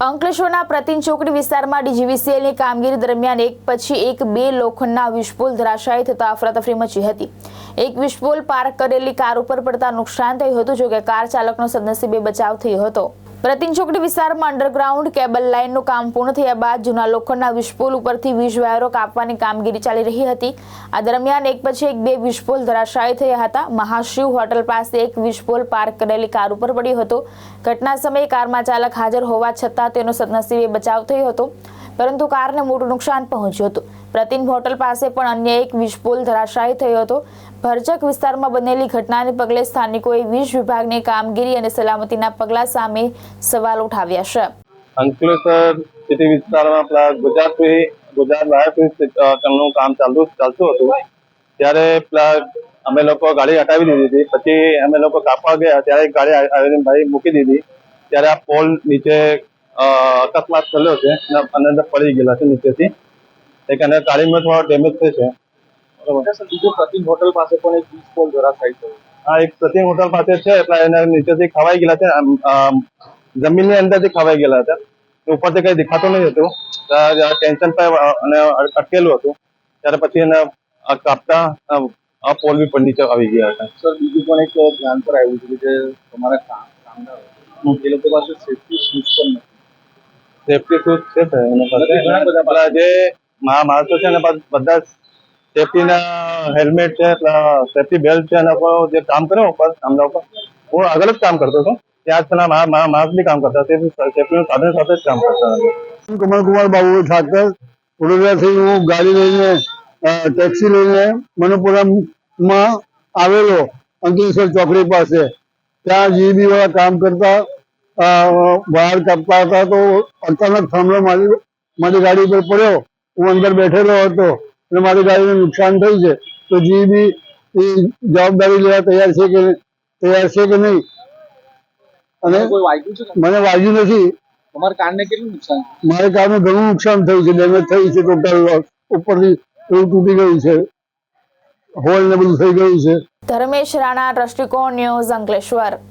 અંકલેશ્વરના પ્રતિન ચોકડી વિસ્તારમાં ડીજીવીસીએલની કામગીરી દરમિયાન એક પછી એક બે લોખંડના વિસ્ફોટ ધરાશાયી થતા અફરાતફરી મચી હતી। એક વિસ્ફોટ પાર્ક કરેલી કાર ઉપર પડતા નુકસાન થયું હતું, જોકે કાર ચાલકનો સદનસીબે બચાવ થયો હતો। પ્રતિન ચોકડી વિસ્તારમાં અંડરગ્રાઉન્ડ કેબલ લાઇનનું કામ પૂર્ણ થયા બાદ જૂના લોખંડના વિસ્ફોટ ઉપરથી વીજ વાયરો કાપવાની કામગીરી ચાલી રહી હતી। આ દરમિયાન એક પછી એક બે વિસ્ફોટ ધરાશાયી થયા હતા। મહાશિવ હોટલ પાસે એક વિસ્ફોટ પાર્ક કરેલી કાર ઉપર પડ્યો હતો। ઘટના સમયે કારમાં ચાલક હાજર હોવા છતાં તેનો સદનસીબે બચાવ થયો હતો, પરંતુ કારને મોટું નુકસાન પહોંચ્યું હતું। પ્રતિન હોટલ પાસે પણ અન્ય એક વિસ્ફોટ ધરાશાયી થયો હતો। ભરચક વિસ્તારમાં બનેલી ઘટનાને પગલે સ્થાનિકોએ વીજ વિભાગની કામગીરી અને સલામતીના પગલાં સામે સવાલ ઉઠાવ્યા છે। અંકલેશ્વર સિટી વિસ્તારમાં ગુજરાત વાયરનું કામ ચાલતું હતું, ત્યારે અમે લોકો ગાડી હટાવી દીધી હતી। પછી અમે લોકો કાપવા ગયા ત્યારે એક ગાડી આવીને ભાઈ મૂકી દીધી, ત્યારે આ પોલ નીચે અકસ્માત થયેલો છે અને અંદર પડી ગયેલા છે નીચેથી, એક અને ગાડીમાં થોડો ડેમેજ થયો છે। બીજું પ્રતિન હોટલ પાસે પણ એક વિસ્ફોટ ધરાશાયી થયો। હા, એક પ્રતિન હોટલ પાસે છે, એટલે એના નીચેથી ખવાઈ ગયેલા છે, જમીનની અંદરથી ખવાઈ ગયેલા હતા। ઉપરથી કઈ દેખાતું નહીં હતું, ટેન્શન પર અને અટકેલું હતું, ત્યારે પછી એને કાપતા આ પોલ બી પર નીચે આવી ગયા હતા। સર, બીજું પણ એક ધ્યાન પર આવ્યું છે કે તમારા કામદારો એ લોકો પાસે સેફ્ટી શૂઝ પણ નથી। સેફ્ટી શૂઝ છે એના પાસે, જે માણસો છે એના પાસે બધા સેફ્ટીના હેલ્મેટ છે, સેફ્ટી બેલ્ટ છે, એના પર જે કામ કરે ઉપર કામના ઉપર, હું આગળ જ કામ કરતો હતો ત્યાં જ પેલા માણસ બી કામ કરતા, સેફ્ટીનું સાધન સાથે જ કામ કરતા હતા। કમલકુમાર બાબુ ઠાકર, વડોદરાથી હું ગાડી લઈને ટેક્સી લઈને મનુપુરમમાં આવેલો અંકલેશ્વર ચોકડી પાસે, ત્યાં જીબી વાળા કામ કરતા વાયર કાપતા હતા, તો અચાનક થાંભલો મારી ગાડી પર પડ્યો। હું અંદર બેઠેલો હતો અને મારી ગાડીને નુકસાન થયું છે, તો જીબી જવાબદારી લેવા તૈયાર છે કે નહીં? અને મને વાગ્યું નથી। તમારા કારને કેટલું નુકસાન? મારી કારનું ઘણું નુકસાન થયું છે, ડેમેજ થયું છે, ટોટલ ઉપરથી એવું તૂટી ગયું છે, હોલ ને બધું થઈ ગયું છે। ધર્મેશ રાણા, દ્રષ્ટિકોણ ન્યૂઝ, અંકલેશ્વર।